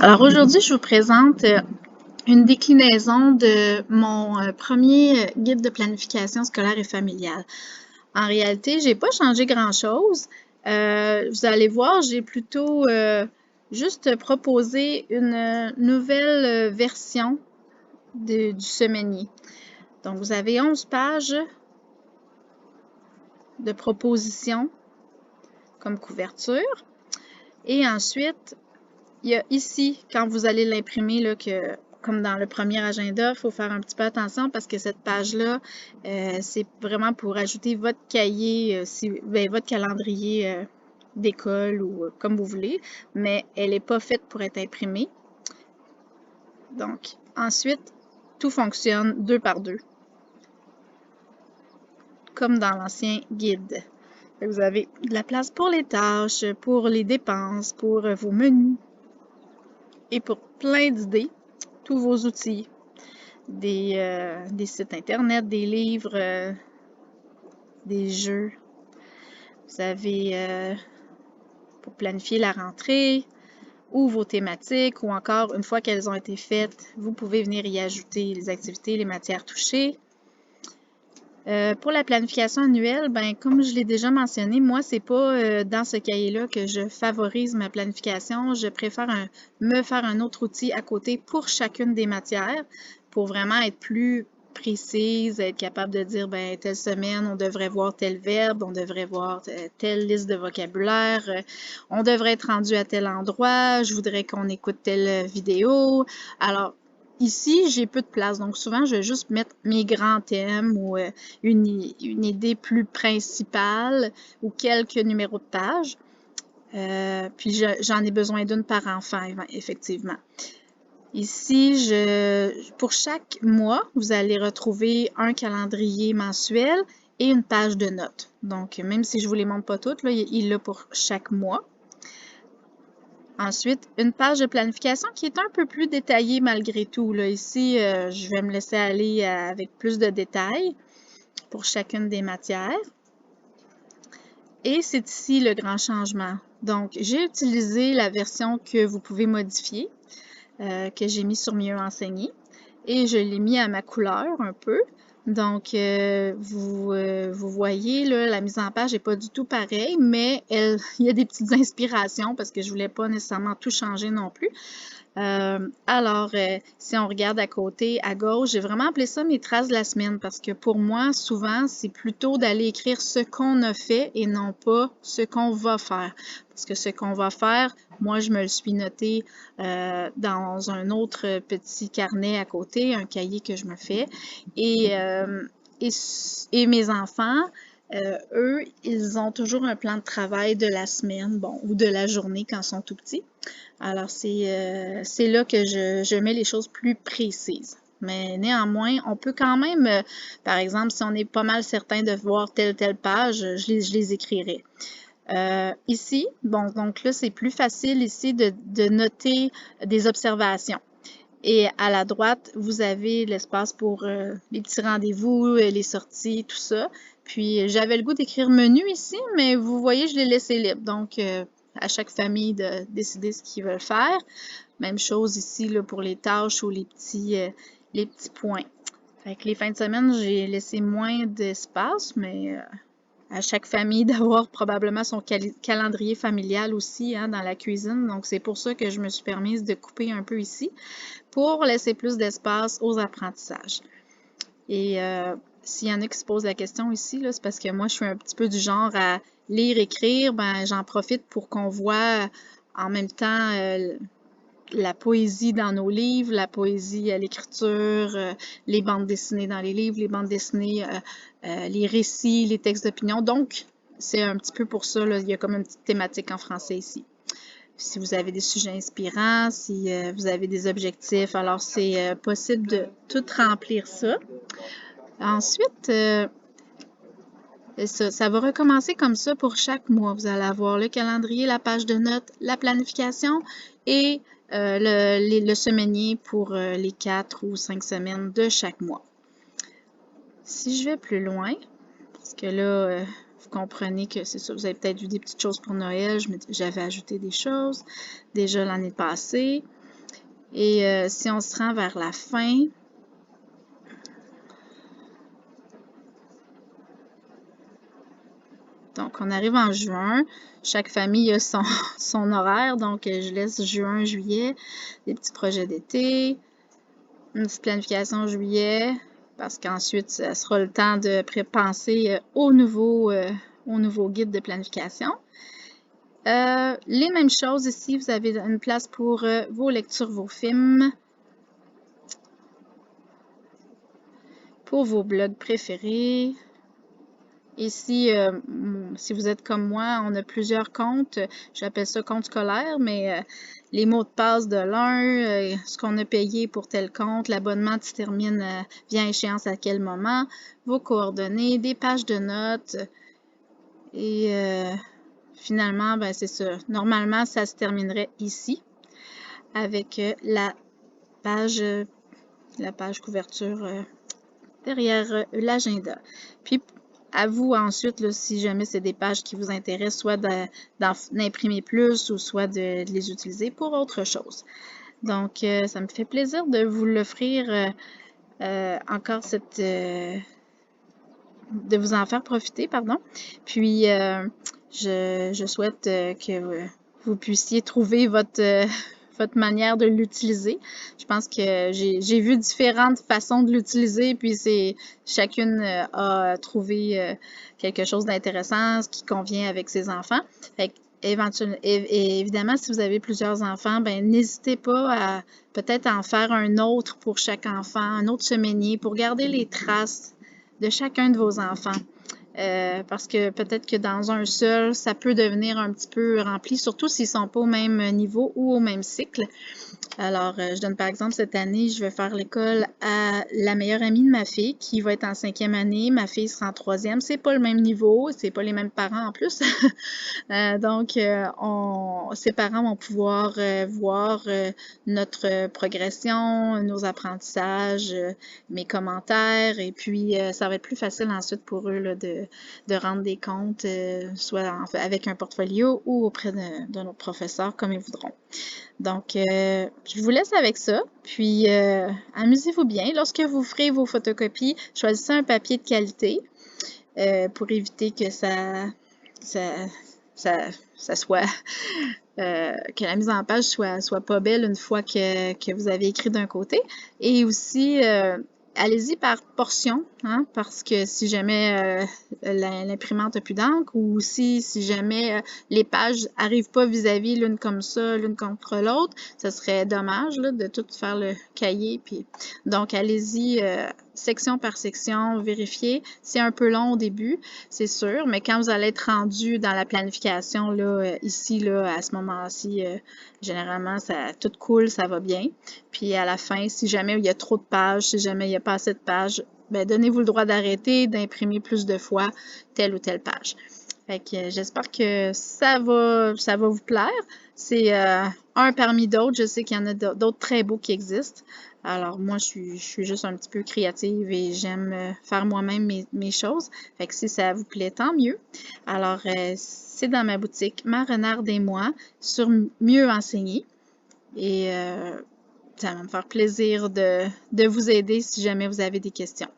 Alors aujourd'hui, je vous présente une déclinaison de mon premier guide de planification scolaire et familiale. En réalité, j'ai pas changé grand-chose. Vous allez voir, j'ai plutôt juste proposé une nouvelle version du semainier. Donc, vous avez 11 pages de propositions comme couverture. Et ensuite, il y a ici, quand vous allez l'imprimer, là, que comme dans le premier agenda, il faut faire un petit peu attention parce que cette page-là, c'est vraiment pour ajouter votre cahier, votre calendrier d'école ou comme vous voulez, mais elle n'est pas faite pour être imprimée. Donc, ensuite, tout fonctionne 2 par 2, comme dans l'ancien guide. Vous avez de la place pour les tâches, pour les dépenses, pour vos menus et pour plein d'idées, tous vos outils, des sites internet, des livres, des jeux. Vous avez pour planifier la rentrée ou vos thématiques ou encore, une fois qu'elles ont été faites, vous pouvez venir y ajouter les activités, les matières touchées. Pour la planification annuelle, ben, comme je l'ai déjà mentionné, moi, c'est pas dans ce cahier-là que je favorise ma planification. Je préfère me faire un autre outil à côté pour chacune des matières pour vraiment être plus précise, être capable de dire, ben, telle semaine, on devrait voir tel verbe, on devrait voir telle liste de vocabulaire, on devrait être rendu à tel endroit, je voudrais qu'on écoute telle vidéo. Alors, ici, j'ai peu de place, donc souvent, je vais juste mettre mes grands thèmes ou une idée plus principale ou quelques numéros de page. Puis j'en ai besoin d'une par enfant, effectivement. Ici, pour chaque mois, vous allez retrouver un calendrier mensuel et une page de notes. Donc, même si je ne vous les montre pas toutes, là, il l'a pour chaque mois. Ensuite, une page de planification qui est un peu plus détaillée malgré tout. Là. Ici, je vais me laisser aller avec plus de détails pour chacune des matières. Et c'est ici le grand changement. Donc, j'ai utilisé la version que vous pouvez modifier, que j'ai mis sur Mieux enseigner, et je l'ai mis à ma couleur un peu. Donc, vous voyez, là, la mise en page n'est pas du tout pareille, mais il y a des petites inspirations parce que je ne voulais pas nécessairement tout changer non plus. Alors, si on regarde à côté, à gauche, j'ai vraiment appelé ça mes traces de la semaine parce que pour moi, souvent, c'est plutôt d'aller écrire ce qu'on a fait et non pas ce qu'on va faire. Parce que ce qu'on va faire, moi, je me le suis noté dans un autre petit carnet à côté, un cahier que je me fais. Et, et mes enfants, eux, ils ont toujours un plan de travail de la semaine, bon, ou de la journée quand ils sont tout petits. Alors, c'est là que je mets les choses plus précises. Mais néanmoins, on peut quand même, par exemple, si on est pas mal certain de voir telle page, je les écrirai. Ici, bon, donc là, c'est plus facile ici de noter des observations. Et à la droite, vous avez l'espace pour les petits rendez-vous, les sorties, tout ça. Puis, j'avais le goût d'écrire menu ici, mais vous voyez, je l'ai laissé libre. Donc, à chaque famille de décider ce qu'ils veulent faire. Même chose ici là, pour les tâches ou les petits points. Fait que les fins de semaine, j'ai laissé moins d'espace, mais à chaque famille d'avoir probablement son calendrier familial aussi hein, dans la cuisine. Donc, c'est pour ça que je me suis permise de couper un peu ici pour laisser plus d'espace aux apprentissages. Et s'il y en a qui se posent la question ici, c'est parce que moi, je suis un petit peu du genre à lire, écrire, ben j'en profite pour qu'on voit en même temps la poésie dans nos livres, la poésie à l'écriture, les bandes dessinées dans les livres, les bandes dessinées, les récits, les textes d'opinion. Donc, c'est un petit peu pour ça, là, il y a comme une petite thématique en français ici. Si vous avez des sujets inspirants, si vous avez des objectifs, alors c'est possible de tout remplir ça. Ensuite, ça va recommencer comme ça pour chaque mois. Vous allez avoir le calendrier, la page de notes, la planification et le semainier pour les 4 ou 5 semaines de chaque mois. Si je vais plus loin, parce que là, vous comprenez que c'est ça, vous avez peut-être vu des petites choses pour Noël, j'avais ajouté des choses déjà l'année passée. Et si on se rend vers la fin, donc on arrive en juin, chaque famille a son horaire, donc je laisse juin, juillet, des petits projets d'été, une petite planification en juillet, parce qu'ensuite, ça sera le temps de penser au nouveau guide de planification. Les mêmes choses ici, vous avez une place pour vos lectures, vos films, pour vos blogs préférés. Ici, si vous êtes comme moi, on a plusieurs comptes. J'appelle ça compte scolaire, mais les mots de passe de l'un, ce qu'on a payé pour tel compte, l'abonnement termine, vient à échéance à quel moment, vos coordonnées, des pages de notes. Et finalement, ben c'est ça. Normalement, ça se terminerait ici avec la page couverture derrière l'agenda. Puis, à vous ensuite, là, si jamais c'est des pages qui vous intéressent, soit d'imprimer plus ou soit de les utiliser pour autre chose. Donc, ça me fait plaisir de vous l'offrir encore de vous en faire profiter, pardon. Puis, je souhaite que vous puissiez trouver votre manière de l'utiliser. Je pense que j'ai vu différentes façons de l'utiliser, puis chacune a trouvé quelque chose d'intéressant, ce qui convient avec ses enfants. Fait et évidemment, si vous avez plusieurs enfants, ben n'hésitez pas à peut-être en faire un autre pour chaque enfant, un autre semainier, pour garder les traces de chacun de vos enfants. Parce que peut-être que dans un seul, ça peut devenir un petit peu rempli, surtout s'ils ne sont pas au même niveau ou au même cycle. Alors, je donne par exemple cette année, je vais faire l'école à la meilleure amie de ma fille qui va être en 5e année. Ma fille sera en 3e. C'est pas le même niveau, c'est pas les mêmes parents en plus. Donc, ses parents vont pouvoir voir notre progression, nos apprentissages, mes commentaires, et puis ça va être plus facile ensuite pour eux là, de rendre des comptes, soit avec un portfolio ou auprès d'un autre professeur, comme ils voudront. Donc, je vous laisse avec ça, puis amusez-vous bien. Lorsque vous ferez vos photocopies, choisissez un papier de qualité pour éviter que ça soit que la mise en page soit pas belle une fois que vous avez écrit d'un côté. Et aussi, allez-y par portion, hein, parce que si jamais l'imprimante n'a plus d'encre ou si jamais les pages n'arrivent pas vis-à-vis l'une comme ça, l'une contre l'autre, ce serait dommage là, de tout faire le cahier. Puis, donc, allez-y section par section, vérifiez. C'est un peu long au début, c'est sûr, mais quand vous allez être rendu dans la planification, là, ici, là, à ce moment-ci, généralement, tout coule, ça va bien. Puis à la fin, si jamais il y a trop de pages, si jamais il n'y a pas assez de pages, ben donnez-vous le droit d'arrêter, d'imprimer plus de fois telle ou telle page. Fait que j'espère que ça va vous plaire. C'est un parmi d'autres. Je sais qu'il y en a d'autres très beaux qui existent. Alors moi, je suis juste un petit peu créative et j'aime faire moi-même mes choses. Fait que si ça vous plaît, tant mieux. Alors, c'est dans ma boutique Ma Renarde et moi sur Mieux enseigner. Et ça va me faire plaisir de vous aider si jamais vous avez des questions.